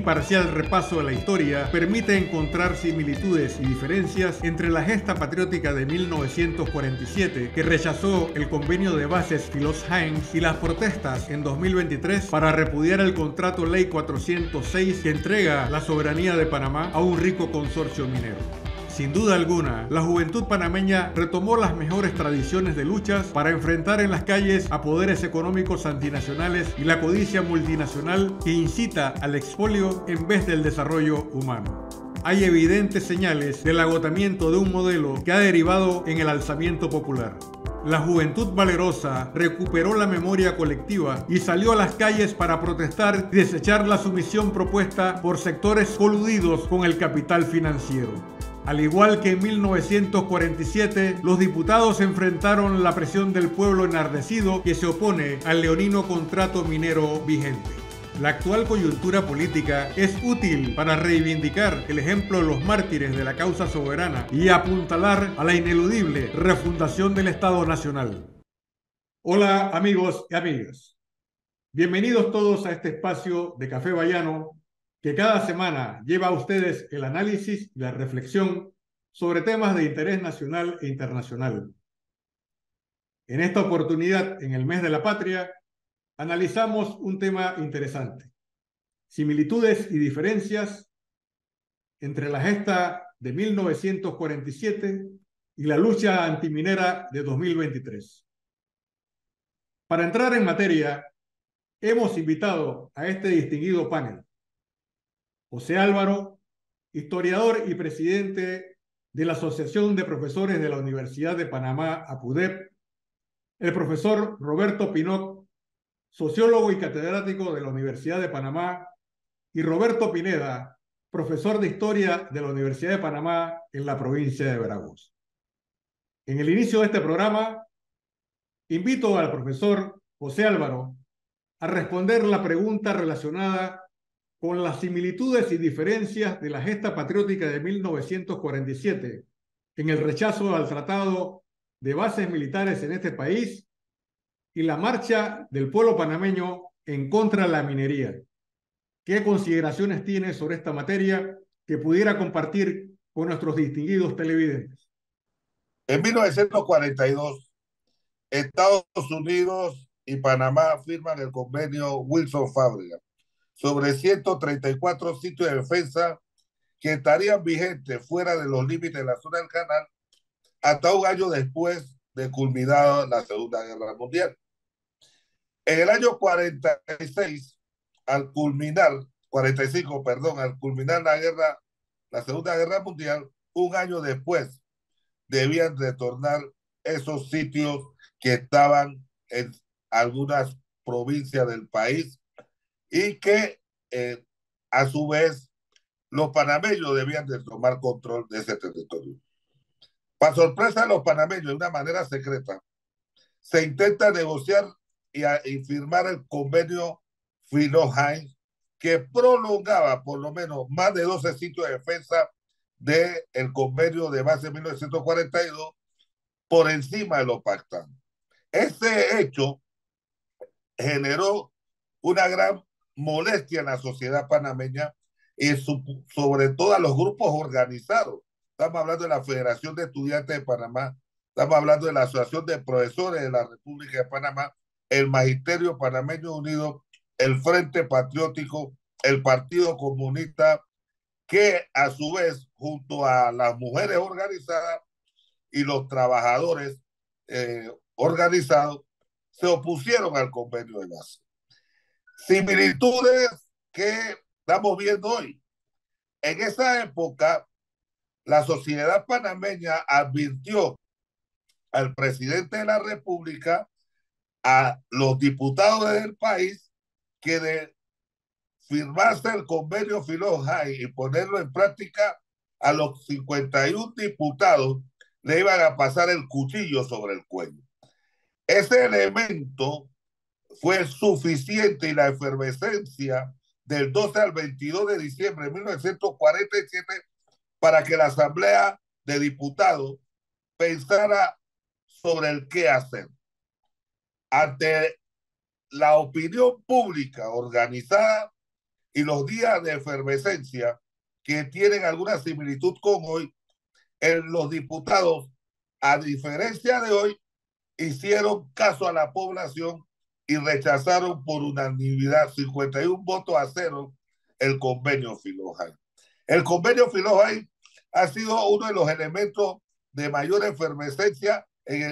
imparcial repaso de la historia permite encontrar similitudes y diferencias entre la gesta patriótica de 1947, que rechazó el convenio de bases Philos-Hines, y las protestas en 2023 para repudiar el contrato Ley 406 que entrega la soberanía de Panamá a un rico consorcio minero. Sin duda alguna, la juventud panameña retomó las mejores tradiciones de luchas para enfrentar en las calles a poderes económicos antinacionales y la codicia multinacional que incita al expolio en vez del desarrollo humano. Hay evidentes señales del agotamiento de un modelo que ha derivado en el alzamiento popular. La juventud valerosa recuperó la memoria colectiva y salió a las calles para protestar y desechar la sumisión propuesta por sectores coludidos con el capital financiero. Al igual que en 1947, los diputados enfrentaron la presión del pueblo enardecido que se opone al leonino contrato minero vigente. La actual coyuntura política es útil para reivindicar el ejemplo de los mártires de la causa soberana y apuntalar a la ineludible refundación del Estado Nacional. Hola amigos y amigas. Bienvenidos todos a este espacio de Café Bayano que cada semana lleva a ustedes el análisis y la reflexión sobre temas de interés nacional e internacional. En esta oportunidad, en el mes de la patria, analizamos un tema interesante: similitudes y diferencias entre la gesta de 1947 y la lucha antiminera de 2023. Para entrar en materia, hemos invitado a este distinguido panel José Álvaro, historiador y presidente de la Asociación de Profesores de la Universidad de Panamá, APUDEP, el profesor Roberto Pinot, sociólogo y catedrático de la Universidad de Panamá, y Roberto Pineda, profesor de Historia de la Universidad de Panamá en la provincia de Veracruz. En el inicio de este programa, invito al profesor José Álvaro a responder la pregunta relacionada con las similitudes y diferencias de la gesta patriótica de 1947 en el rechazo al tratado de bases militares en este país y la marcha del pueblo panameño en contra de la minería. ¿Qué consideraciones tiene sobre esta materia que pudiera compartir con nuestros distinguidos televidentes? En 1942, Estados Unidos y Panamá firman el convenio Wilson-Fábrega sobre 134 sitios de defensa que estarían vigentes fuera de los límites de la zona del canal hasta un año después de culminada la Segunda Guerra Mundial. En el año 46, al culminar, 45, perdón, al culminar la Segunda Guerra Mundial, un año después debían retornar esos sitios que estaban en algunas provincias del país y que a su vez los panameños debían de tomar control de ese territorio. Para sorpresa de los panameños, de una manera secreta, se intenta negociar y firmar el convenio Philos-Hines, que prolongaba por lo menos más de 12 sitios de defensa del convenio de base 1942 por encima de lo pactado. Este hecho generó una gran molestia en la sociedad panameña y sobre todo a los grupos organizados. Estamos hablando de la Federación de Estudiantes de Panamá, estamos hablando de la Asociación de Profesores de la República de Panamá, el Magisterio Panameño Unido, el Frente Patriótico, el Partido Comunista, que a su vez, junto a las mujeres organizadas y los trabajadores organizados, se opusieron al convenio de base. Similitudes que estamos viendo hoy. En esa época, la sociedad panameña advirtió al presidente de la República, a los diputados del país, que de firmarse el convenio Philos-Hines y ponerlo en práctica, a los 51 diputados le iban a pasar el cuchillo sobre el cuello. Ese elemento fue suficiente y la efervescencia del 12 al 22 de diciembre de 1947 para que la Asamblea de Diputados pensara sobre el qué hacer. Ante la opinión pública organizada y los días de efervescencia que tienen alguna similitud con hoy, los diputados, a diferencia de hoy, hicieron caso a la población y rechazaron por unanimidad 51 votos a cero el convenio Filojain. El convenio Filojain ha sido uno de los elementos de mayor efervescencia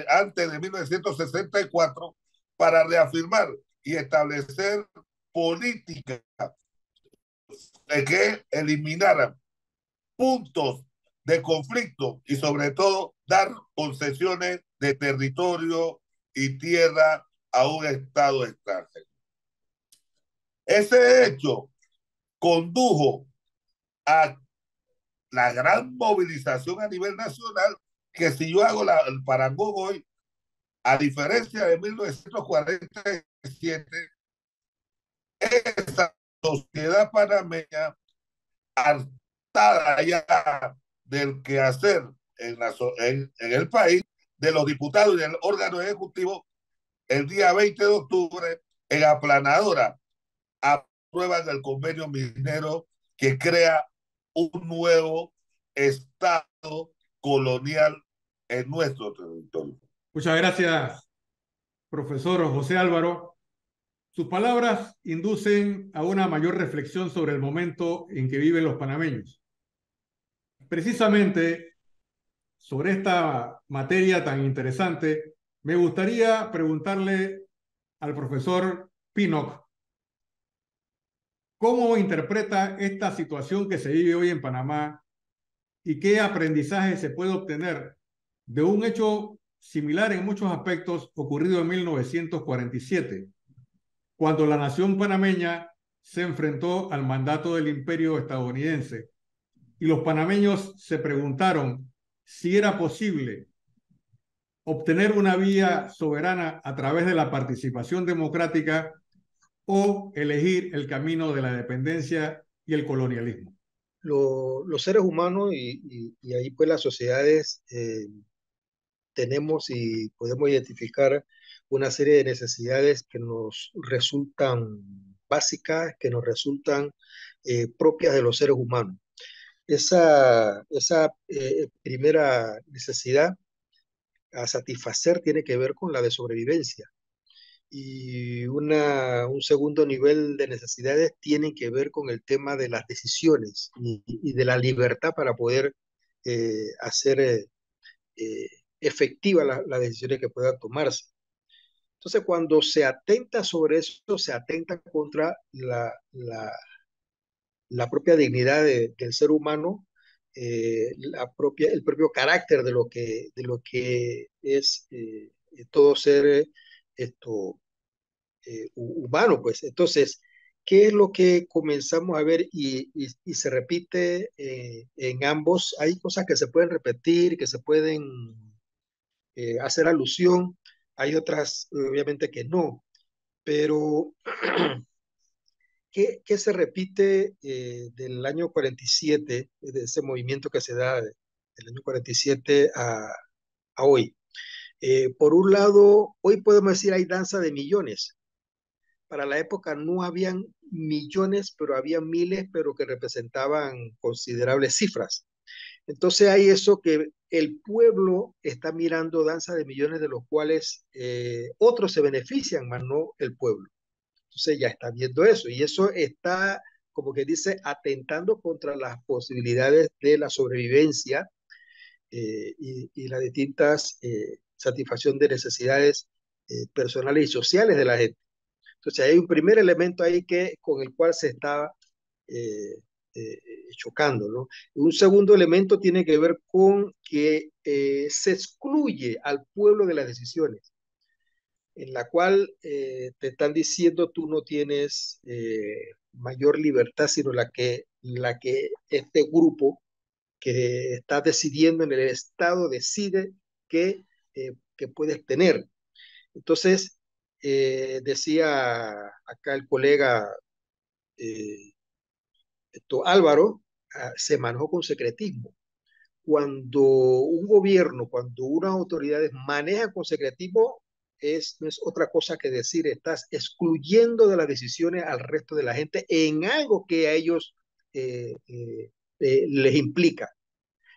antes de 1964 para reafirmar y establecer políticas que eliminaran puntos de conflicto y sobre todo dar concesiones de territorio y tierra a un Estado extranjero. Ese hecho condujo a la gran movilización a nivel nacional que si yo hago el parangón hoy, a diferencia de 1947, esa sociedad panameña hartada ya del quehacer en el país, de los diputados y del órgano ejecutivo, el día 20 de octubre, en Aplanadora, aprueban el convenio minero que crea un nuevo estado colonial en nuestro territorio. Muchas gracias, profesor José Álvaro. Sus palabras inducen a una mayor reflexión sobre el momento en que viven los panameños. Precisamente sobre esta materia tan interesante, me gustaría preguntarle al profesor Pinnock, ¿cómo interpreta esta situación que se vive hoy en Panamá y qué aprendizaje se puede obtener de un hecho similar en muchos aspectos ocurrido en 1947, cuando la nación panameña se enfrentó al mandato del imperio estadounidense y los panameños se preguntaron si era posible obtener una vía soberana a través de la participación democrática o elegir el camino de la dependencia y el colonialismo? Los seres humanos y ahí pues las sociedades tenemos y podemos identificar una serie de necesidades que nos resultan básicas, que nos resultan propias de los seres humanos. Esa primera necesidad a satisfacer tiene que ver con la de sobrevivencia. Y un segundo nivel de necesidades tiene que ver con el tema de las decisiones y de la libertad para poder hacer eh, efectivas las decisiones que puedan tomarse. Entonces, cuando se atenta sobre eso, se atenta contra la propia dignidad del ser humano, el propio carácter de lo que es todo ser esto, humano, pues. Entonces, ¿qué es lo que comenzamos a ver y se repite en ambos? Hay cosas que se pueden repetir, que se pueden hacer alusión, hay otras, obviamente, que no, pero ¿qué se repite del año 47, de ese movimiento que se da del año 47 a hoy? Por un lado, hoy podemos decir hay danza de millones. Para la época no habían millones, pero había miles, pero que representaban considerables cifras. Entonces hay eso que el pueblo está mirando danza de millones de los cuales otros se benefician, más no el pueblo. Entonces ya está viendo eso y eso está, como que dice, atentando contra las posibilidades de la sobrevivencia y las distintas satisfacción de necesidades personales y sociales de la gente. Entonces hay un primer elemento ahí con el cual se está eh, eh, chocando, ¿no? Un segundo elemento tiene que ver con que se excluye al pueblo de las decisiones, en la cual te están diciendo tú no tienes mayor libertad, sino la que este grupo que está decidiendo en el Estado decide que puedes tener. Entonces, decía acá el colega eh, Álvaro, se manejó con secretismo. Cuando un gobierno, cuando unas autoridades manejan con secretismo, no es otra cosa que decir, estás excluyendo de las decisiones al resto de la gente en algo que a ellos eh, eh, les implica.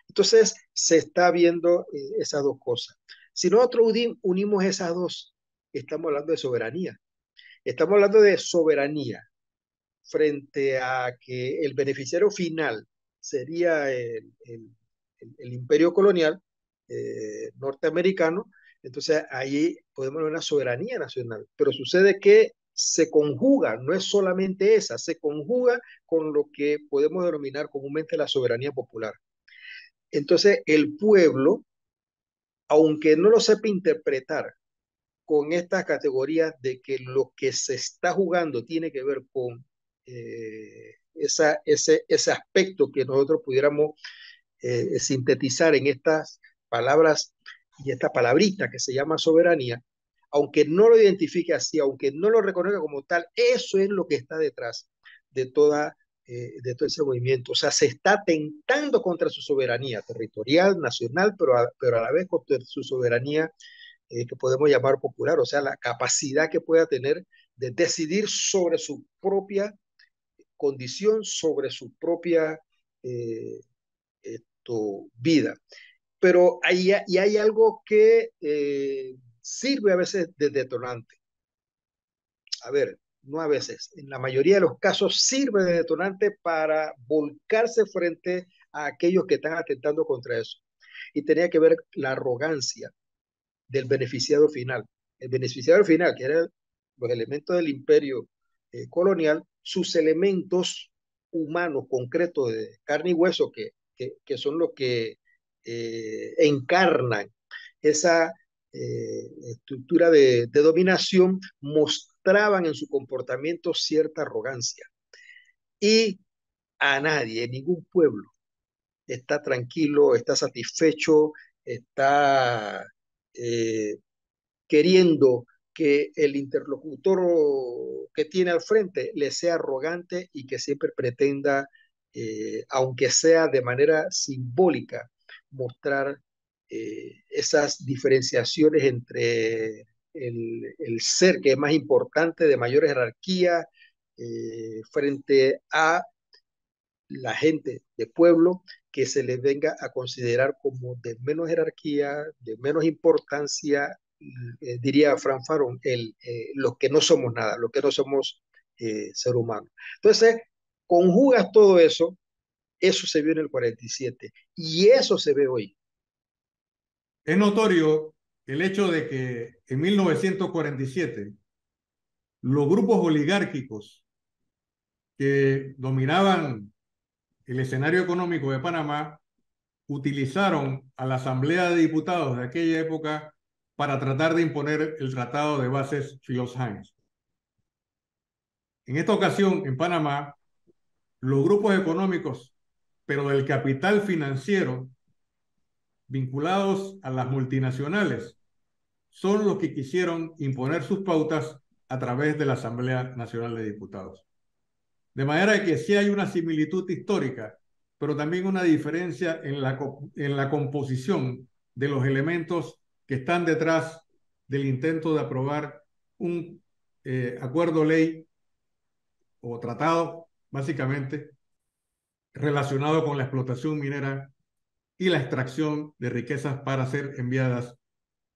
Entonces, se está viendo esas dos cosas. Si nosotros unimos esas dos, estamos hablando de soberanía. Estamos hablando de soberanía frente a que el beneficiario final sería el imperio colonial norteamericano. Entonces ahí podemos ver una soberanía nacional, pero sucede que se conjuga, no es solamente esa, se conjuga con lo que podemos denominar comúnmente la soberanía popular. Entonces el pueblo, aunque no lo sepa interpretar con estas categorías de que lo que se está jugando tiene que ver con ese aspecto que nosotros pudiéramos sintetizar en estas palabras y esta palabrita que se llama soberanía, aunque no lo identifique así, aunque no lo reconozca como tal, eso es lo que está detrás de de todo ese movimiento. O sea, se está atentando contra su soberanía territorial, nacional, pero a la vez contra su soberanía que podemos llamar popular, o sea, la capacidad que pueda tener de decidir sobre su propia condición, sobre su propia eh, vida. Pero hay algo que sirve a veces de detonante. A ver, no a veces, en la mayoría de los casos sirve de detonante para volcarse frente a aquellos que están atentando contra eso. Y tenía que ver la arrogancia del beneficiado final. El beneficiario final, que eran los elementos del imperio colonial, sus elementos humanos concretos de carne y hueso, que son los que encarnan esa estructura de dominación, mostraban en su comportamiento cierta arrogancia. Y a nadie, ningún pueblo, está tranquilo, está satisfecho, está queriendo que el interlocutor que tiene al frente le sea arrogante y que siempre pretenda, aunque sea de manera simbólica, mostrar esas diferenciaciones entre el ser que es más importante, de mayor jerarquía, frente a la gente de pueblo que se les venga a considerar como de menos jerarquía, de menos importancia, diría Fran Faron, los que no somos nada, los que no somos ser humano. Entonces, conjugas todo eso, eso se vio en el 47 y eso se ve hoy. Es notorio el hecho de que en 1947 los grupos oligárquicos que dominaban el escenario económico de Panamá utilizaron a la Asamblea de Diputados de aquella época para tratar de imponer el Tratado de Bases Philos-Hines. En esta ocasión, en Panamá, los grupos económicos, pero del capital financiero, vinculados a las multinacionales, son los que quisieron imponer sus pautas a través de la Asamblea Nacional de Diputados. De manera que sí hay una similitud histórica, pero también una diferencia en la composición de los elementos que están detrás del intento de aprobar un acuerdo ley o tratado, básicamente, relacionado con la explotación minera y la extracción de riquezas para ser enviadas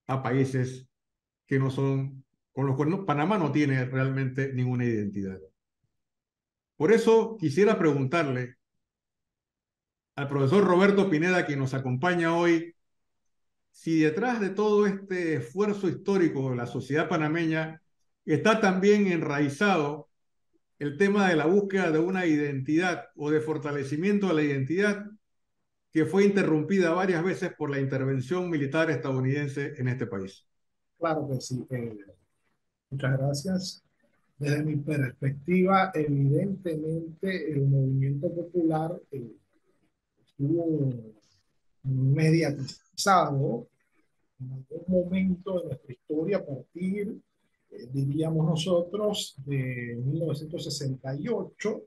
a países que no son, con los cuales Panamá no tiene realmente ninguna identidad. Por eso quisiera preguntarle al profesor Roberto Pineda, quien nos acompaña hoy, si detrás de todo este esfuerzo histórico de la sociedad panameña está también enraizado el tema de la búsqueda de una identidad o de fortalecimiento de la identidad que fue interrumpida varias veces por la intervención militar estadounidense en este país. Claro que sí. Muchas gracias. Desde mi perspectiva, evidentemente el movimiento popular estuvo mediatizado en algún momento de nuestra historia a partir, diríamos nosotros, de 1968,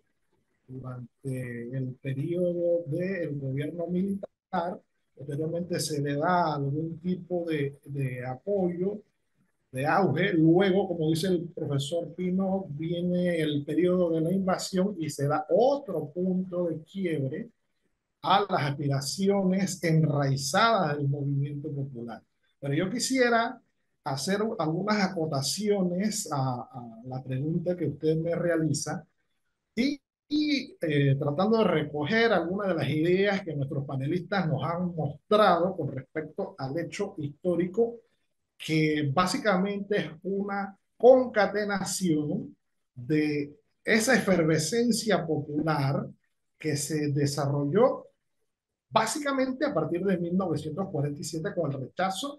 durante el periodo del gobierno militar. Posteriormente se le da algún tipo de apoyo de auge. Luego, como dice el profesor Pino, viene el periodo de la invasión y se da otro punto de quiebre a las aspiraciones enraizadas del movimiento popular. Pero yo quisiera hacer algunas acotaciones a la pregunta que usted me realiza y tratando de recoger algunas de las ideas que nuestros panelistas nos han mostrado con respecto al hecho histórico, que básicamente es una concatenación de esa efervescencia popular que se desarrolló básicamente a partir de 1947 con el rechazo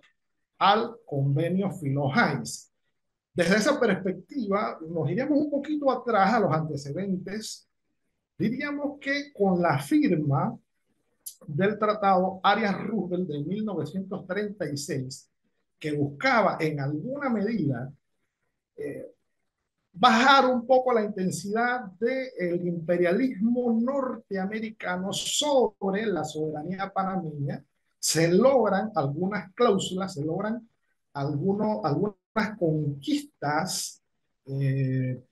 al convenio Filo-Hines. Desde esa perspectiva, nos iríamos un poquito atrás a los antecedentes. Diríamos que con la firma del Tratado Arias-Roosevelt de 1936, que buscaba en alguna medida eh, bajar un poco la intensidad del imperialismo norteamericano sobre la soberanía panameña, se logran algunas cláusulas, se logran algunas conquistas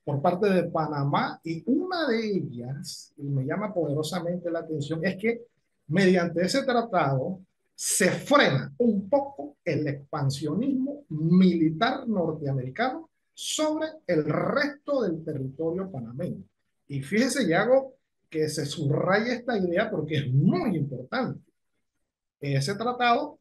por parte de Panamá, y una de ellas, y me llama poderosamente la atención, es que mediante ese tratado se frena un poco el expansionismo militar norteamericano sobre el resto del territorio panameño. Y fíjese, Yago, que se subraya esta idea porque es muy importante. Ese tratado,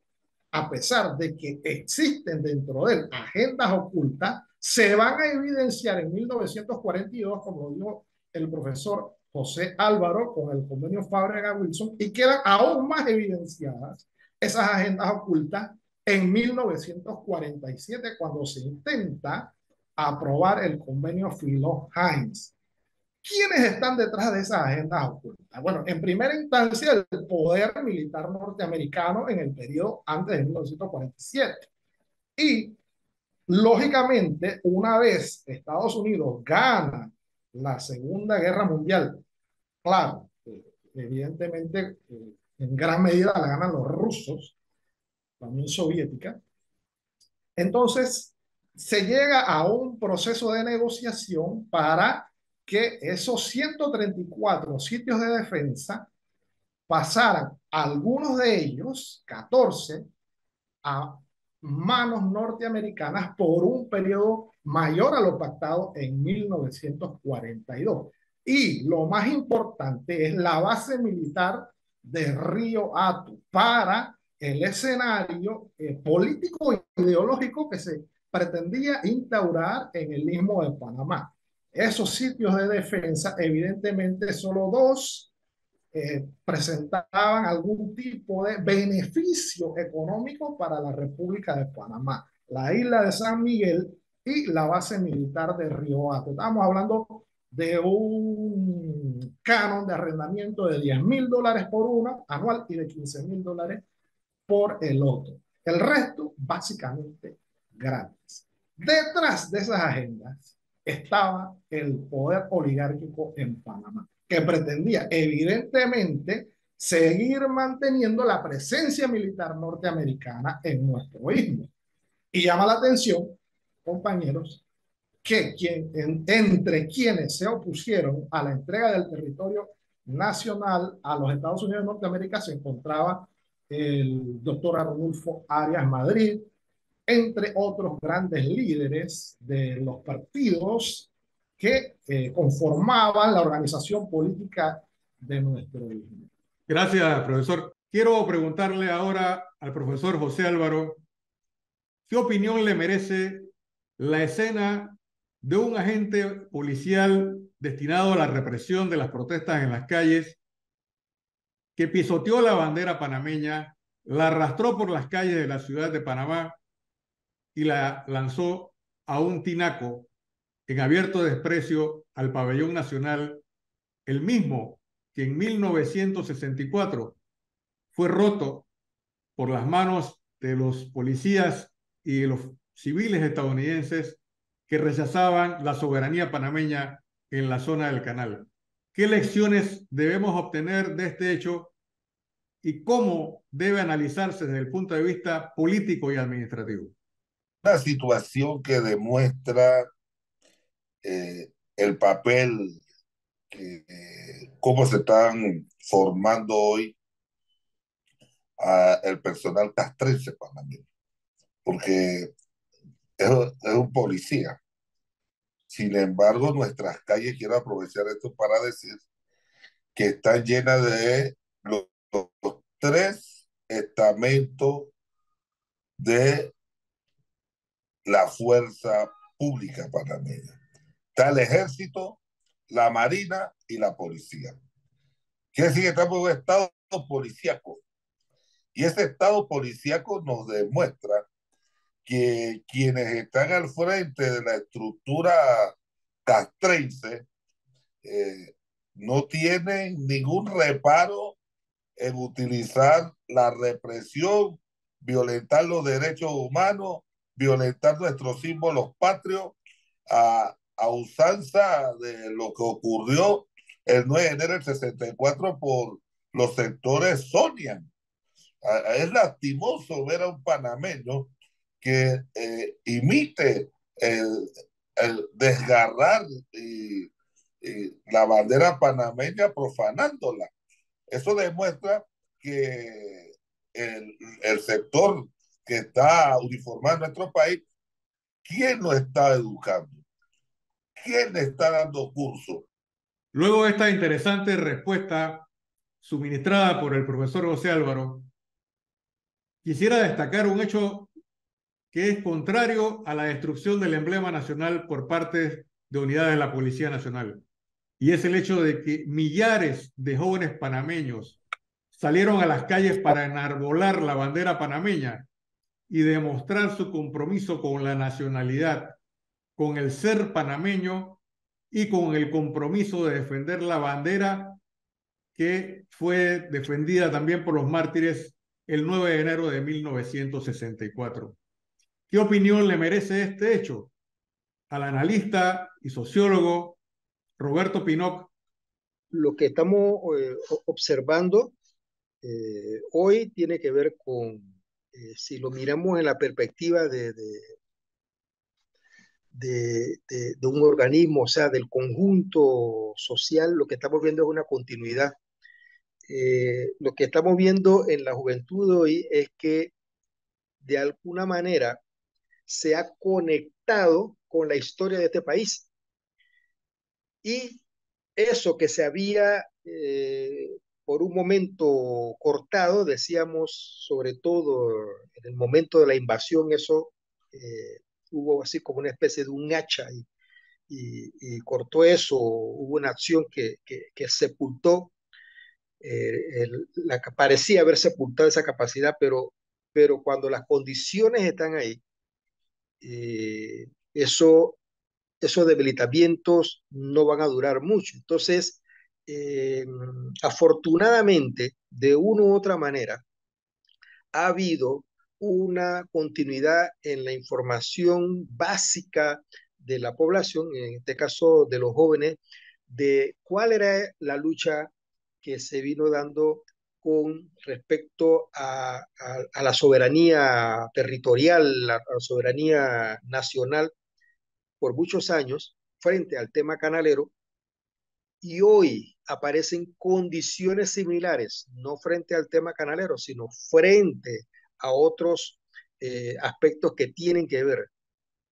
a pesar de que existen dentro de él agendas ocultas, se van a evidenciar en 1942, como lo dijo el profesor José Álvaro con el convenio Fábrega-Wilson, y quedan aún más evidenciadas esas agendas ocultas en 1947, cuando se intenta aprobar el convenio Filo-Hines. ¿Quiénes están detrás de esas agendas ocultas? Bueno, en primera instancia, el poder militar norteamericano en el periodo antes de 1947. Y, lógicamente, una vez Estados Unidos gana la Segunda Guerra Mundial, claro, evidentemente, en gran medida la ganan los rusos, la Unión Soviética. Entonces, se llega a un proceso de negociación para que esos 134 sitios de defensa pasaran, algunos de ellos, 14, a manos norteamericanas por un periodo mayor a lo pactado en 1942. Y lo más importante es la base militar de Río Hato para el escenario político e ideológico que se pretendía instaurar en el Istmo de Panamá. Esos sitios de defensa, evidentemente, solo dos presentaban algún tipo de beneficio económico para la República de Panamá: la isla de San Miguel y la base militar de Río Hato. Estamos hablando de un canon de arrendamiento de $10,000 por uno anual y de $15,000 por el otro. El resto, básicamente, gratis. Detrás de esas agendas estaba el poder oligárquico en Panamá, que pretendía, evidentemente, seguir manteniendo la presencia militar norteamericana en nuestro istmo. Y llama la atención, compañeros, que entre quienes se opusieron a la entrega del territorio nacional a los Estados Unidos de Norteamérica se encontraba el doctor Arnulfo Arias Madrid, entre otros grandes líderes de los partidos que conformaban la organización política de nuestro istmo. Gracias, profesor. Quiero preguntarle ahora al profesor José Álvaro, ¿qué opinión le merece la escena de un agente policial destinado a la represión de las protestas en las calles que pisoteó la bandera panameña, la arrastró por las calles de la ciudad de Panamá y la lanzó a un tinaco en abierto desprecio al pabellón nacional, el mismo que en 1964 fue roto por las manos de los policías y de los civiles estadounidenses que rechazaban la soberanía panameña en la zona del canal? ¿Qué lecciones debemos obtener de este hecho y cómo debe analizarse desde el punto de vista político y administrativo? una situación que demuestra el papel cómo se están formando hoy el personal castrense panameño, porque es un policía. Sin embargo, nuestras calles, quiero aprovechar esto para decir que están llenas de los tres estamentos de la fuerza pública panameña. Está el ejército, la marina y la policía. Quiere decir que estamos en un estado policíaco. Y ese estado policíaco nos demuestra que quienes están al frente de la estructura castrense no tienen ningún reparo en utilizar la represión, violentar los derechos humanos, violentar nuestros símbolos patrios, a usanza de lo que ocurrió el 9 de enero del 64 por los sectores Sonian. Es lastimoso ver a un panameño que imite el desgarrar la bandera panameña profanándola. Eso demuestra que el sector que está uniformado en nuestro país, ¿quién lo está educando? ¿Quién le está dando curso? Luego de esta interesante respuesta suministrada por el profesor José Álvaro, quisiera destacar un hecho que es contrario a la destrucción del emblema nacional por parte de unidades de la Policía Nacional. Y es el hecho de que millares de jóvenes panameños salieron a las calles para enarbolar la bandera panameña y demostrar su compromiso con la nacionalidad, con el ser panameño y con el compromiso de defender la bandera que fue defendida también por los mártires el 9 de enero de 1964. ¿Qué opinión le merece este hecho al analista y sociólogo Roberto Pinoc? Lo que estamos observando hoy tiene que ver con, si lo miramos en la perspectiva de un organismo, o sea, del conjunto social, lo que estamos viendo es una continuidad. Lo que estamos viendo en la juventud de hoy es que de alguna manera se ha conectado con la historia de este país. Y eso que se había por un momento cortado, decíamos, sobre todo en el momento de la invasión, eso hubo así como una especie de un hacha y cortó eso, hubo una acción que sepultó, parecía haber sepultado esa capacidad, pero cuando las condiciones están ahí, eh, eso esos debilitamientos no van a durar mucho. Entonces, eh, afortunadamente, de una u otra manera, ha habido una continuidad en la información básica de la población, en este caso de los jóvenes, de cuál era la lucha que se vino dando con respecto a la soberanía territorial, la soberanía nacional por muchos años frente al tema canalero y hoy aparecen condiciones similares, no frente al tema canalero, sino frente a otros aspectos que tienen que ver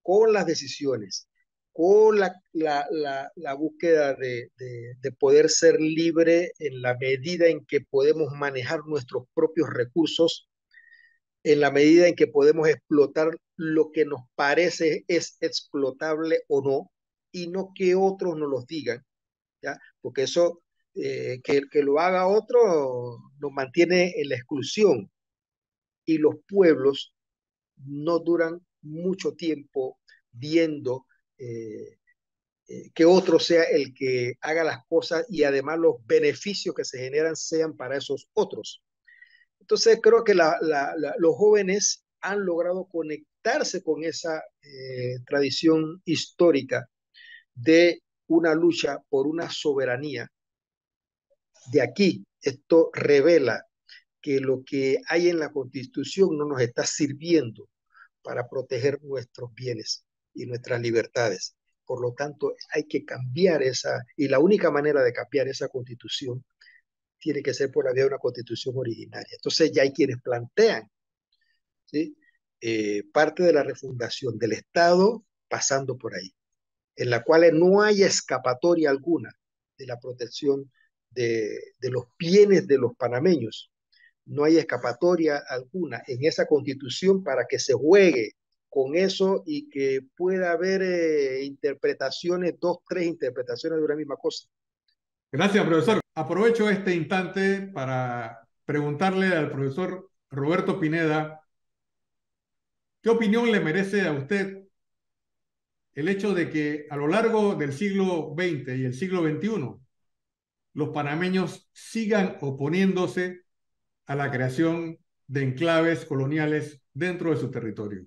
con las decisiones, con la búsqueda de poder ser libre en la medida en que podemos manejar nuestros propios recursos, en la medida en que podemos explotar lo que nos parece es explotable o no, y no que otros nos los digan, ¿ya? Porque eso, que lo haga otro, nos mantiene en la exclusión, y los pueblos no duran mucho tiempo viendo que otro sea el que haga las cosas y además los beneficios que se generan sean para esos otros. Entonces creo que los jóvenes han logrado conectarse con esa tradición histórica de una lucha por una soberanía. De aquí, esto revela que lo que hay en la Constitución no nos está sirviendo, para proteger nuestros bienes y nuestras libertades. Por lo tanto, hay que cambiar esa, y la única manera de cambiar esa constitución tiene que ser por la vía de una constitución originaria. Entonces ya hay quienes plantean, ¿sí? Parte de la refundación del Estado pasando por ahí, en la cual no haya escapatoria alguna de la protección de los bienes de los panameños. No hay escapatoria alguna en esa constitución para que se juegue con eso y que pueda haber interpretaciones, dos, tres interpretaciones de una misma cosa. Gracias, profesor. Aprovecho este instante para preguntarle al profesor Roberto Pineda, ¿qué opinión le merece a usted el hecho de que a lo largo del siglo XX y el siglo XXI los panameños sigan oponiéndose a la creación de enclaves coloniales dentro de su territorio?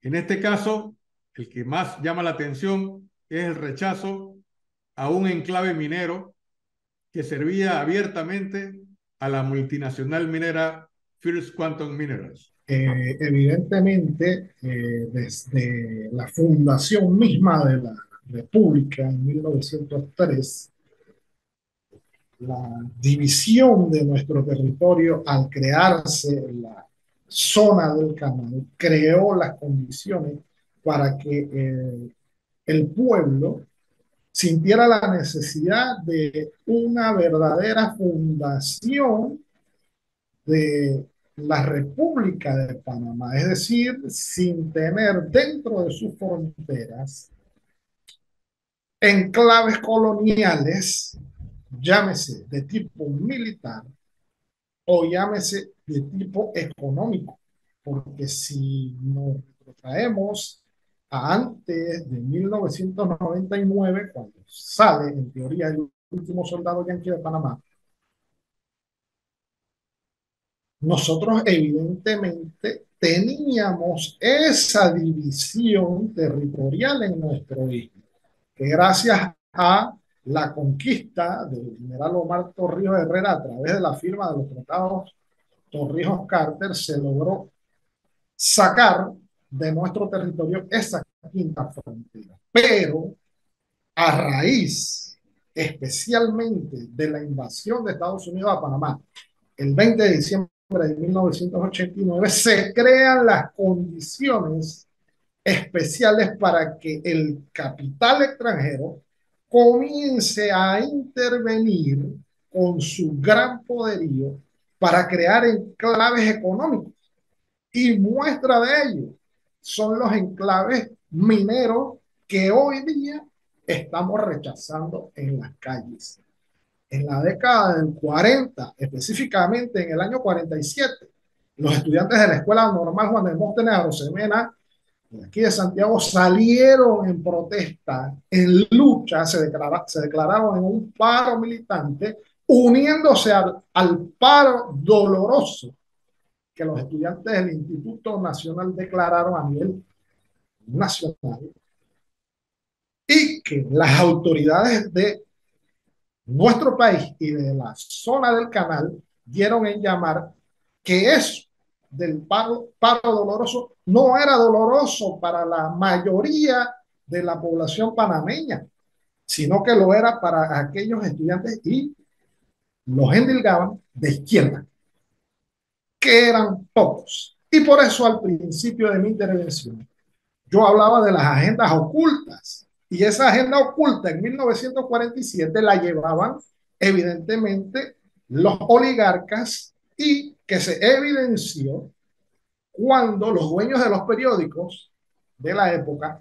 En este caso, el que más llama la atención es el rechazo a un enclave minero que servía abiertamente a la multinacional minera First Quantum Minerals. Evidentemente, desde la fundación misma de la República en 1903, la división de nuestro territorio al crearse la zona del canal creó las condiciones para que el pueblo sintiera la necesidad de una verdadera fundación de la República de Panamá, es decir, sin tener dentro de sus fronteras enclaves coloniales, llámese de tipo militar o llámese de tipo económico, porque si nos traemos a antes de 1999, cuando sale en teoría el último soldado yanqui de Panamá, nosotros evidentemente teníamos esa división territorial en nuestro isla, que gracias a la conquista del general Omar Torrijos Herrera a través de la firma de los tratados Torrijos-Carter se logró sacar de nuestro territorio esa quinta frontera. Pero a raíz especialmente de la invasión de Estados Unidos a Panamá, el 20 de diciembre de 1989, se crean las condiciones especiales para que el capital extranjero comience a intervenir con su gran poderío para crear enclaves económicos. Y muestra de ello son los enclaves mineros que hoy día estamos rechazando en las calles. En la década del 40, específicamente en el año 47, los estudiantes de la Escuela Normal Juan de Móstenes Arosemena, de aquí de Santiago, salieron en protesta, en lucha, se declararon en un paro militante, uniéndose al paro doloroso que los estudiantes del Instituto Nacional declararon a nivel nacional y que las autoridades de nuestro país y de la zona del canal dieron en llamar que eso del paro doloroso no era doloroso para la mayoría de la población panameña, sino que lo era para aquellos estudiantes y los endilgaban de izquierda, que eran pocos. Y por eso al principio de mi intervención yo hablaba de las agendas ocultas. Y esa agenda oculta en 1947 la llevaban evidentemente los oligarcas y que se evidenció cuando los dueños de los periódicos de la época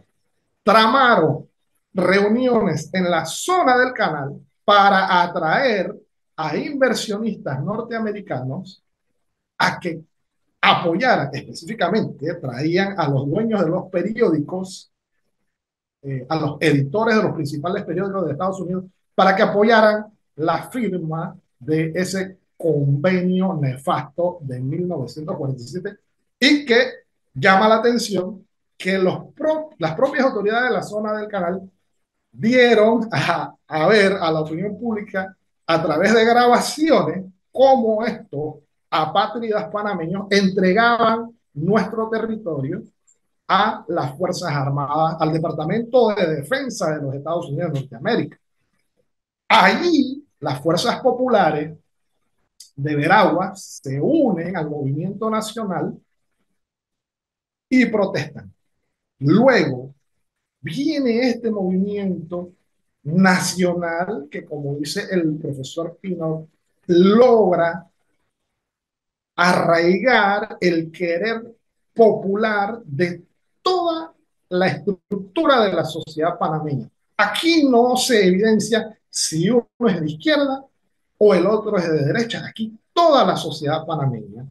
tramaron reuniones en la zona del canal para atraer a inversionistas norteamericanos a que apoyaran específicamente, traían a los dueños de los periódicos, a los editores de los principales periódicos de Estados Unidos, para que apoyaran la firma de ese convenio nefasto de 1947 y que llama la atención que las propias autoridades de la zona del canal dieron a ver a la opinión pública a través de grabaciones cómo estos apátridas panameños entregaban nuestro territorio a las Fuerzas Armadas, al Departamento de Defensa de los Estados Unidos de Norteamérica. Allí, las fuerzas populares de Veraguas se unen al movimiento nacional y protestan. Luego viene este movimiento nacional que, como dice el profesor Pino, logra arraigar el querer popular de toda la estructura de la sociedad panameña. Aquí no se evidencia si uno es de izquierda o el otro es de derecha. Aquí toda la sociedad panameña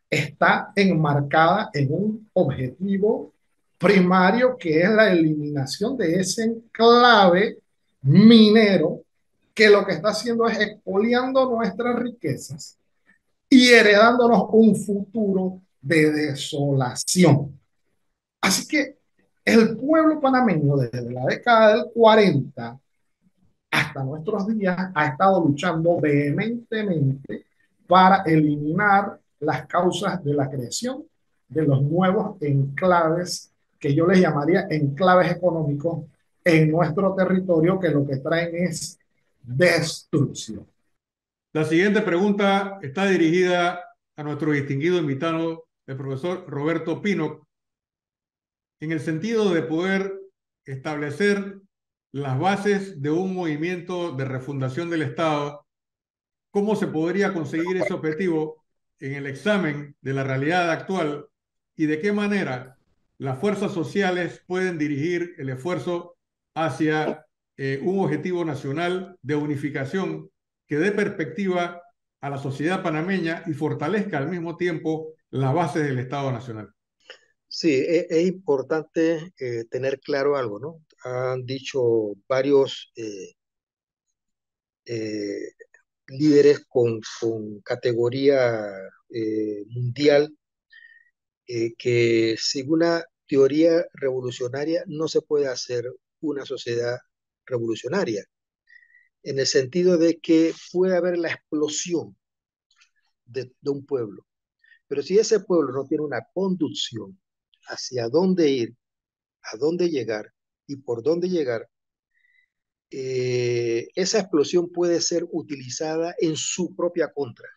está enmarcada en un objetivo primario que es la eliminación de ese enclave minero que lo que está haciendo es expoliando nuestras riquezas y heredándonos un futuro de desolación. Así que el pueblo panameño desde la década del 40 hasta nuestros días ha estado luchando vehementemente para eliminar las causas de la creación de los nuevos enclaves, que yo les llamaría enclaves económicos en nuestro territorio, que lo que traen es destrucción. La siguiente pregunta está dirigida a nuestro distinguido invitado, el profesor Roberto Pino, en el sentido de poder establecer las bases de un movimiento de refundación del Estado. ¿Cómo se podría conseguir ese objetivo en el examen de la realidad actual y de qué manera las fuerzas sociales pueden dirigir el esfuerzo hacia un objetivo nacional de unificación que dé perspectiva a la sociedad panameña y fortalezca al mismo tiempo las bases del Estado Nacional? Sí, es importante tener claro algo, ¿no? Han dicho varios eh, líderes con categoría mundial que sin una teoría revolucionaria no se puede hacer una sociedad revolucionaria, en el sentido de que puede haber la explosión de un pueblo, pero si ese pueblo no tiene una conducción hacia dónde ir, a dónde llegar y por dónde llegar, esa explosión puede ser utilizada en su propia contra.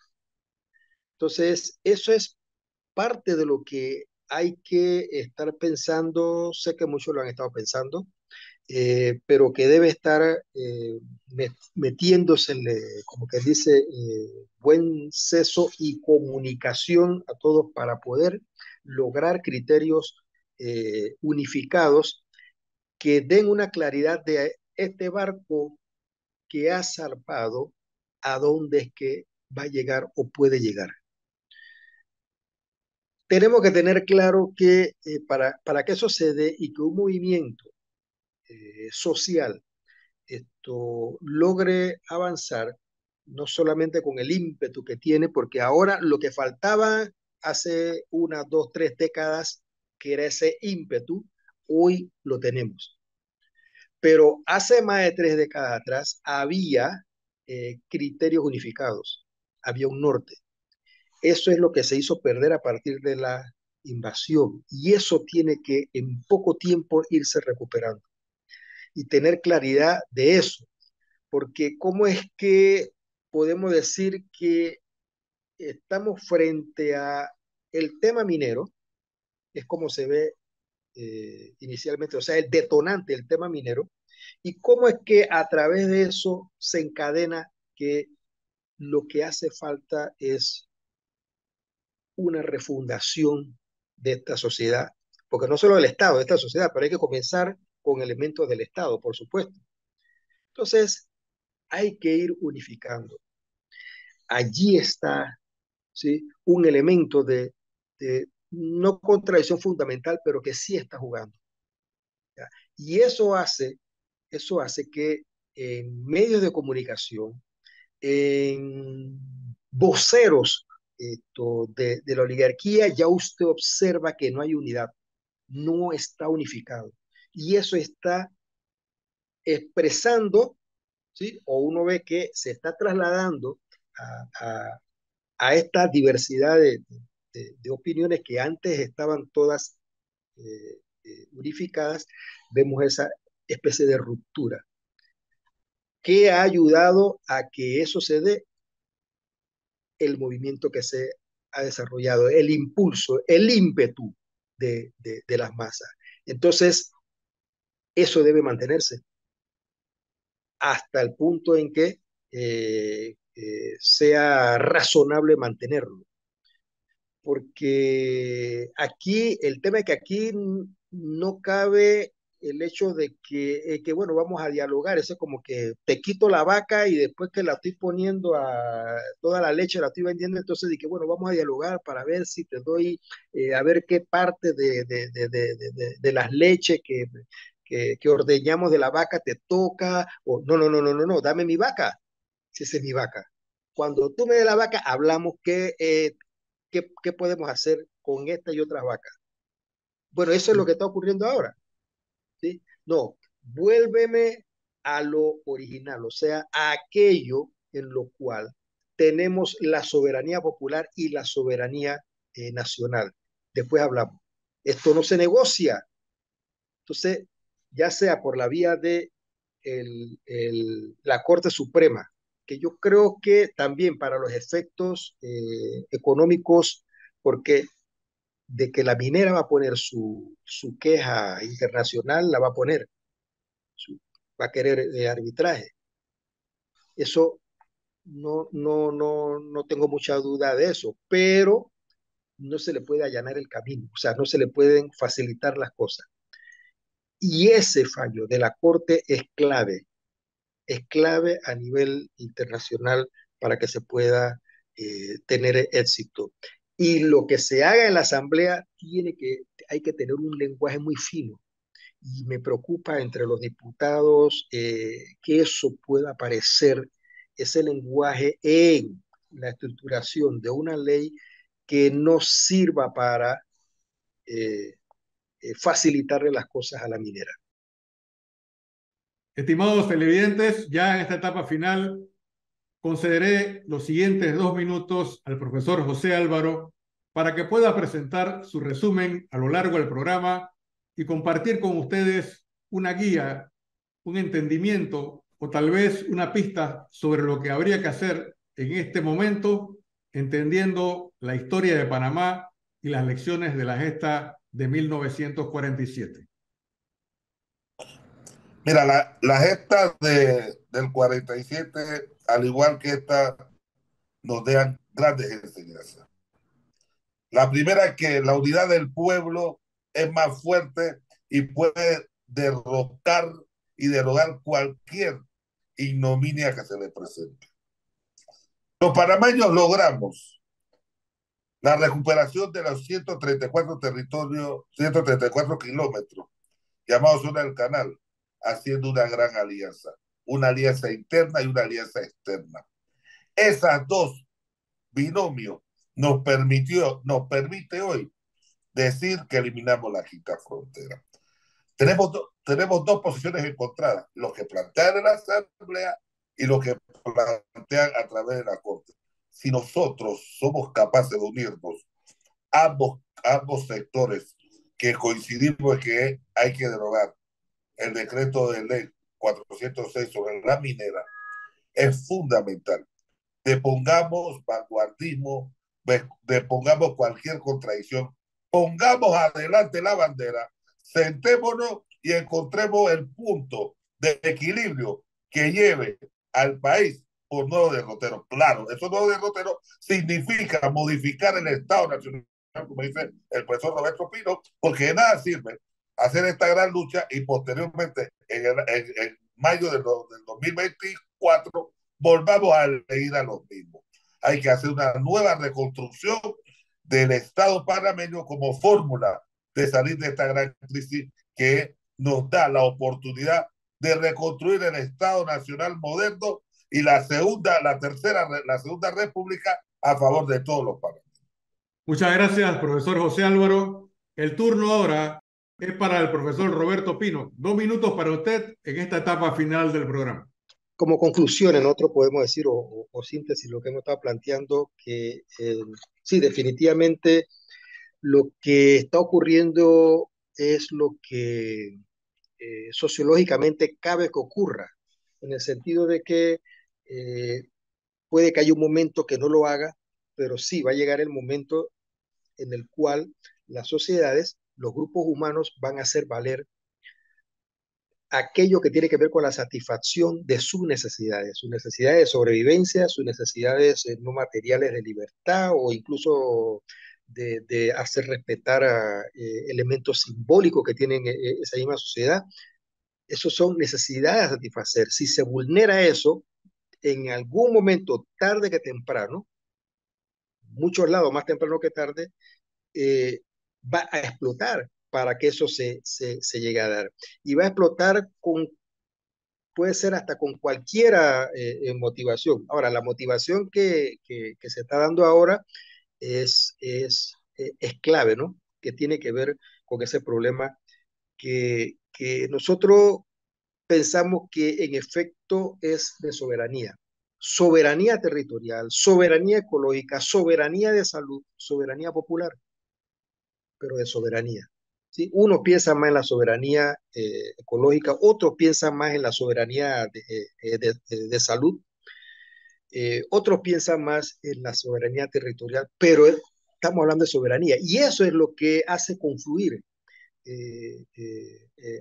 Entonces, eso es parte de lo que hay que estar pensando, sé que muchos lo han estado pensando, pero que debe estar metiéndose, como que dice, buen seso y comunicación a todos para poder lograr criterios unificados que den una claridad de este barco que ha zarpado, a dónde es que va a llegar o puede llegar. Tenemos que tener claro que para que eso se dé y que un movimiento social logre avanzar, no solamente con el ímpetu que tiene, porque ahora lo que faltaba hace unas 2, 3 décadas, que era ese ímpetu, hoy lo tenemos. Pero hace más de 3 décadas atrás había criterios unificados, había un norte. Eso es lo que se hizo perder a partir de la invasión y eso tiene que en poco tiempo irse recuperando y tener claridad de eso, porque ¿cómo es que podemos decir que estamos frente a el tema minero? Es como se ve inicialmente, o sea, el detonante del tema minero, y cómo es que a través de eso se encadena que lo que hace falta es una refundación de esta sociedad, porque no solo del Estado, de esta sociedad, pero hay que comenzar con elementos del Estado, por supuesto. Entonces, hay que ir unificando. Allí está, ¿sí?, un elemento de no contradicción fundamental, pero que sí está jugando, ¿ya? Y eso hace que en medios de comunicación, en voceros de la oligarquía, ya usted observa que no hay unidad, no está unificado. Y eso está expresando, ¿sí?, o uno ve que se está trasladando a, a, a esta diversidad de opiniones que antes estaban todas unificadas, vemos esa especie de ruptura. ¿Qué ha ayudado a que eso se dé? El movimiento que se ha desarrollado, el impulso, el ímpetu de las masas. Entonces, eso debe mantenerse hasta el punto en que sea razonable mantenerlo. Porque aquí, el tema es que aquí no cabe el hecho de bueno, vamos a dialogar, eso es como que te quito la vaca y después que la estoy poniendo a toda la leche, la estoy vendiendo, entonces dije, bueno, vamos a dialogar para ver si te doy, a ver qué parte de las leches que ordeñamos de la vaca te toca, o no, dame mi vaca, si esa es mi vaca. Cuando tú me des la vaca, hablamos ¿qué podemos hacer con esta y otras vacas? Bueno, eso es lo que está ocurriendo ahora, ¿sí? No, vuélveme a lo original, o sea, a aquello en lo cual tenemos la soberanía popular y la soberanía nacional. Después hablamos. Esto no se negocia. Entonces, ya sea por la vía de la Corte Suprema, que yo creo que también para los efectos económicos, porque de que la minera va a poner su queja internacional, la va a poner, va a querer arbitraje. Eso no tengo mucha duda de eso, pero no se le puede allanar el camino, o sea, no se le pueden facilitar las cosas. Y ese fallo de la Corte es clave a nivel internacional para que se pueda tener éxito. Y lo que se haga en la Asamblea hay que tener un lenguaje muy fino. Y me preocupa entre los diputados que eso pueda aparecer, ese lenguaje en la estructuración de una ley que no sirva para facilitarle las cosas a la minera. Estimados televidentes, ya en esta etapa final concederé los siguientes 2 minutos al profesor José Álvaro para que pueda presentar su resumen a lo largo del programa y compartir con ustedes una guía, un entendimiento o tal vez una pista sobre lo que habría que hacer en este momento, entendiendo la historia de Panamá y las lecciones de la gesta de 1947. Mira, la gesta del 47, al igual que esta, nos dejan grandes enseñanzas. La primera es que la unidad del pueblo es más fuerte y puede derrocar y derogar cualquier ignominia que se le presente. Los panameños logramos la recuperación de los 134 territorios, 134 kilómetros, llamados zona del canal, haciendo una alianza interna y una alianza externa. Esas dos binomios nos permite hoy decir que eliminamos la quinta frontera. Tenemos dos posiciones encontradas, los que plantean en la Asamblea y los que plantean a través de la Corte. Si nosotros somos capaces de unirnos, ambos sectores, que coincidimos en que hay que derogar el decreto de ley 406 sobre la minera, es fundamental. Depongamos vanguardismo, depongamos cualquier contradicción, pongamos adelante la bandera, sentémonos y encontremos el punto de equilibrio que lleve al país por nuevos derroteros. Claro, esos nuevos derroteros significa modificar el Estado Nacional, como dice el profesor Roberto Pino, porque de nada sirve hacer esta gran lucha y posteriormente en mayo del 2024 volvamos a ir a los mismos. Hay que hacer una nueva reconstrucción del Estado panameño como fórmula de salir de esta gran crisis que nos da la oportunidad de reconstruir el Estado Nacional moderno y la segunda república a favor de todos los panameños. Muchas gracias, profesor José Álvaro. El turno ahora es para el profesor Roberto Pino. 2 minutos para usted en esta etapa final del programa. como conclusiones, nosotros podemos decir, o síntesis, lo que hemos estado planteando, que sí, definitivamente lo que está ocurriendo es lo que sociológicamente cabe que ocurra, en el sentido de que eh, puede que haya un momento que no lo haga, pero sí va a llegar el momento en el cual las sociedades, los grupos humanos van a hacer valer aquello que tiene que ver con la satisfacción de sus necesidades de sobrevivencia, sus necesidades no materiales de libertad o incluso de hacer respetar elementos simbólicos que tienen esa misma sociedad. Esos son necesidades a satisfacer. Si se vulnera eso, en algún momento, tarde que temprano, muchos lados más temprano que tarde, eh, va a explotar para que eso se llegue a dar. Y va a explotar con, puede ser hasta con cualquiera motivación. Ahora, la motivación que se está dando ahora es clave, ¿no? Que tiene que ver con ese problema que nosotros pensamos que en efecto es de soberanía. Soberanía territorial, soberanía ecológica, soberanía de salud, soberanía popular, pero de soberanía. ¿Sí? Uno piensa más en la soberanía ecológica, otros piensan más en la soberanía de salud, otros piensan más en la soberanía territorial, pero estamos hablando de soberanía y eso es lo que hace confluir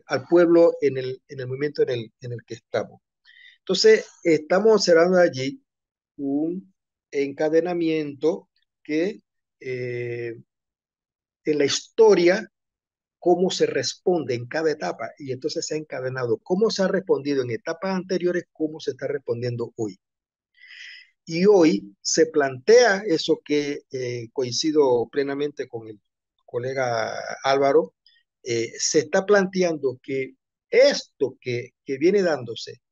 al pueblo en el movimiento en el que estamos. Entonces, estamos observando allí un encadenamiento que en la historia, cómo se responde en cada etapa, y entonces se ha encadenado cómo se ha respondido en etapas anteriores, cómo se está respondiendo hoy. Y hoy se plantea eso que coincido plenamente con el colega Álvaro, se está planteando que esto que viene dándose,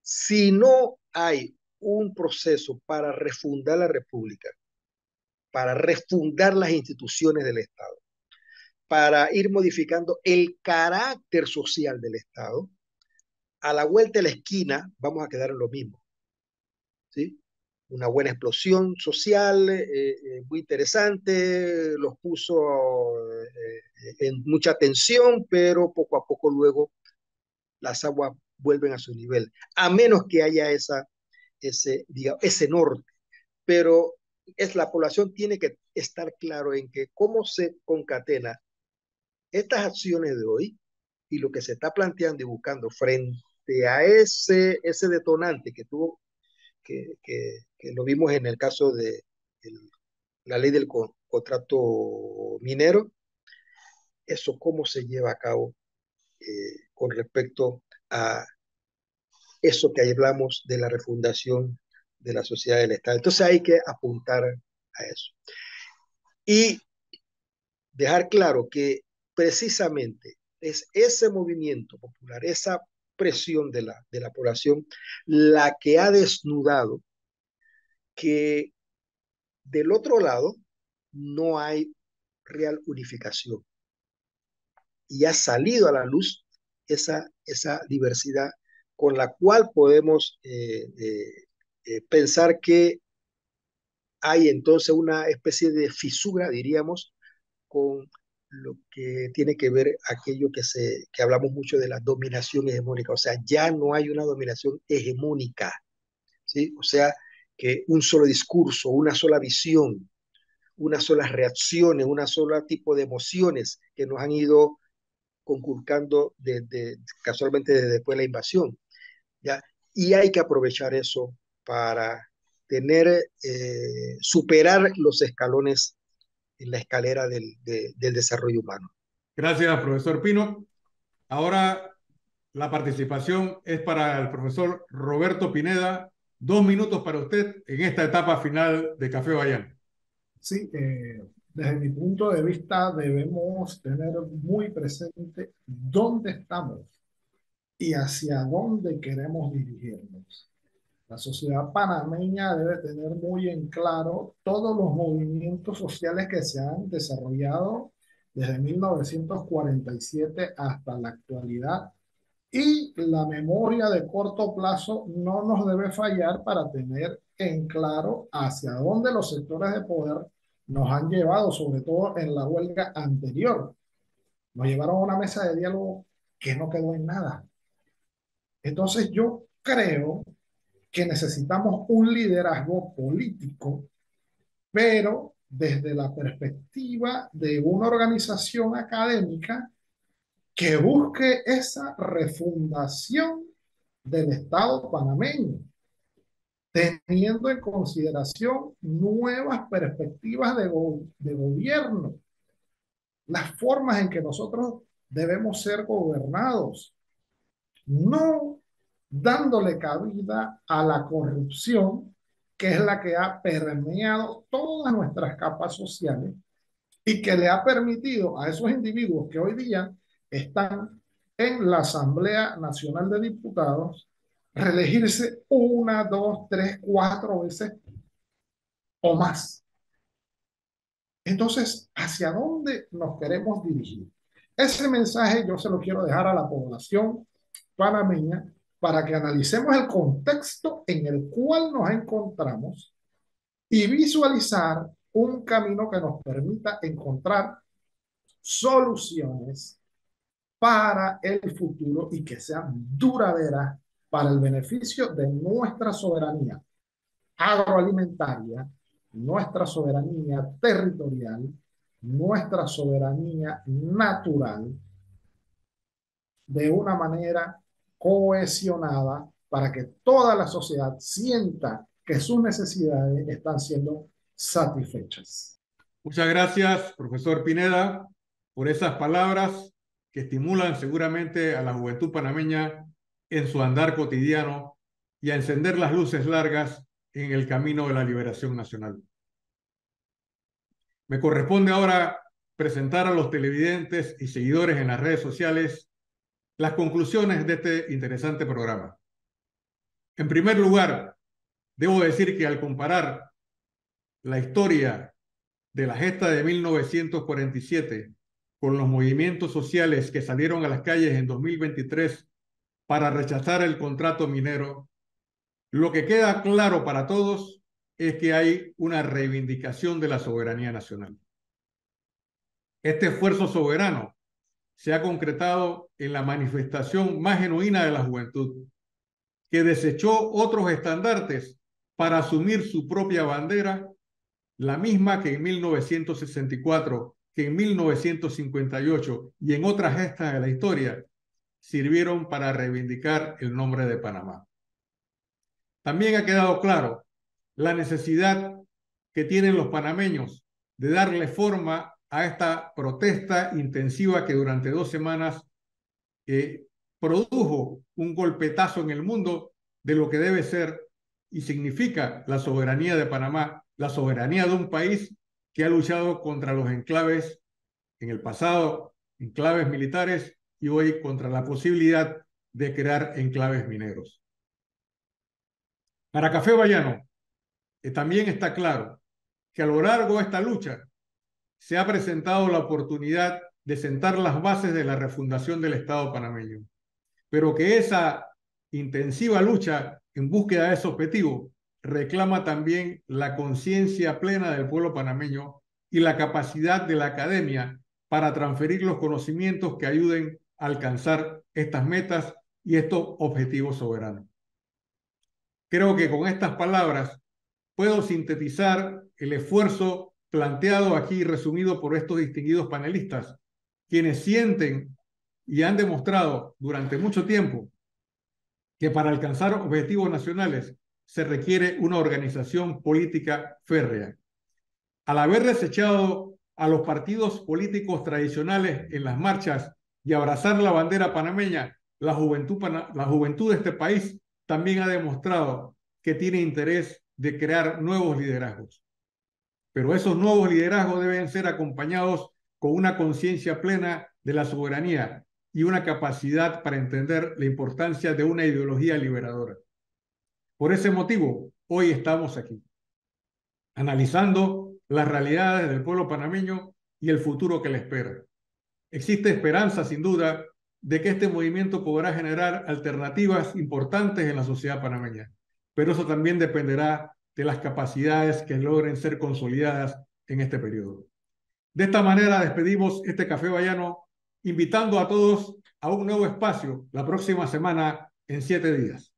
si no hay un proceso para refundar la República, para refundar las instituciones del Estado, para ir modificando el carácter social del Estado, a la vuelta de la esquina vamos a quedar en lo mismo, ¿sí? Una buena explosión social, muy interesante, los puso en mucha tensión, pero poco a poco luego las aguas vuelven a su nivel, a menos que haya ese norte. Pero la población tiene que estar claro en que cómo se concatena estas acciones de hoy y lo que se está planteando y buscando frente a ese detonante que tuvo, que lo vimos en el caso de la ley del contrato minero, eso cómo se lleva a cabo con respecto a eso que hablamos de la refundación de la sociedad del Estado. Entonces hay que apuntar a eso. Y dejar claro que precisamente es ese movimiento popular, esa presión de la población, la que ha desnudado que del otro lado no hay real unificación y ha salido a la luz esa diversidad con la cual podemos pensar que hay entonces una especie de fisura, diríamos, con lo que tiene que ver aquello que hablamos mucho de la dominación hegemónica, o sea, ya no hay una dominación hegemónica, ¿sí? O sea, que un solo discurso, una sola visión, unas solas reacciones, una sola tipo de emociones que nos han ido conculcando casualmente desde después de la invasión, ¿ya? Y hay que aprovechar eso para superar los escalones en la escalera del desarrollo humano. Gracias, profesor Pino. Ahora la participación es para el profesor Roberto Pineda. 2 minutos para usted en esta etapa final de Café Bayán. Sí, desde mi punto de vista debemos tener muy presente dónde estamos y hacia dónde queremos dirigirnos. La sociedad panameña debe tener muy en claro todos los movimientos sociales que se han desarrollado desde 1947 hasta la actualidad Y la memoria de corto plazo no nos debe fallar para tener en claro hacia dónde los sectores de poder nos han llevado, sobre todo en la huelga anterior. Nos llevaron a una mesa de diálogo que no quedó en nada. Entonces yo creo que necesitamos un liderazgo político, pero desde la perspectiva de una organización académica que busque esa refundación del Estado panameño, teniendo en consideración nuevas perspectivas de gobierno, las formas en que nosotros debemos ser gobernados, no dándole cabida a la corrupción, que es la que ha permeado todas nuestras capas sociales y que le ha permitido a esos individuos que hoy día están en la Asamblea Nacional de Diputados reelegirse una, dos, tres, cuatro veces o más. Entonces, ¿hacia dónde nos queremos dirigir? Ese mensaje yo se lo quiero dejar a la población panameña para que analicemos el contexto en el cual nos encontramos y visualizar un camino que nos permita encontrar soluciones para el futuro y que sean duraderas para el beneficio de nuestra soberanía agroalimentaria, nuestra soberanía territorial, nuestra soberanía natural, de una manera cohesionada para que toda la sociedad sienta que sus necesidades están siendo satisfechas. Muchas gracias, profesor Pineda, por esas palabras que estimulan seguramente a la juventud panameña en su andar cotidiano y a encender las luces largas en el camino de la liberación nacional. Me corresponde ahora presentar a los televidentes y seguidores en las redes sociales las conclusiones de este interesante programa. En primer lugar, debo decir que al comparar la historia de la gesta de 1947 con los movimientos sociales que salieron a las calles en 2023 para rechazar el contrato minero, lo que queda claro para todos es que hay una reivindicación de la soberanía nacional. Este esfuerzo soberano se ha concretado en la manifestación más genuina de la juventud, que desechó otros estandartes para asumir su propia bandera, la misma que en 1964, que en 1958 y en otras gestas de la historia sirvieron para reivindicar el nombre de Panamá. También ha quedado claro la necesidad que tienen los panameños de darle forma a esta protesta intensiva que durante 2 semanas produjo un golpetazo en el mundo de lo que debe ser y significa la soberanía de Panamá, la soberanía de un país que ha luchado contra los enclaves en el pasado, enclaves militares, y hoy contra la posibilidad de crear enclaves mineros. Para Café Bayano, también está claro que a lo largo de esta lucha se ha presentado la oportunidad de sentar las bases de la refundación del Estado panameño, pero que esa intensiva lucha en búsqueda de ese objetivo reclama también la conciencia plena del pueblo panameño y la capacidad de la academia para transferir los conocimientos que ayuden a alcanzar estas metas y estos objetivos soberanos. Creo que con estas palabras puedo sintetizar el esfuerzo planteado aquí y resumido por estos distinguidos panelistas, quienes sienten y han demostrado durante mucho tiempo que para alcanzar objetivos nacionales se requiere una organización política férrea. Al haber desechado a los partidos políticos tradicionales en las marchas y abrazar la bandera panameña, la juventud de este país también ha demostrado que tiene interés de crear nuevos liderazgos. Pero esos nuevos liderazgos deben ser acompañados con una conciencia plena de la soberanía y una capacidad para entender la importancia de una ideología liberadora. Por ese motivo, hoy estamos aquí, analizando las realidades del pueblo panameño y el futuro que le espera. Existe esperanza, sin duda, de que este movimiento podrá generar alternativas importantes en la sociedad panameña, pero eso también dependerá de las capacidades que logren ser consolidadas en este periodo. De esta manera despedimos este Café Bayano, invitando a todos a un nuevo espacio la próxima semana en 7 días.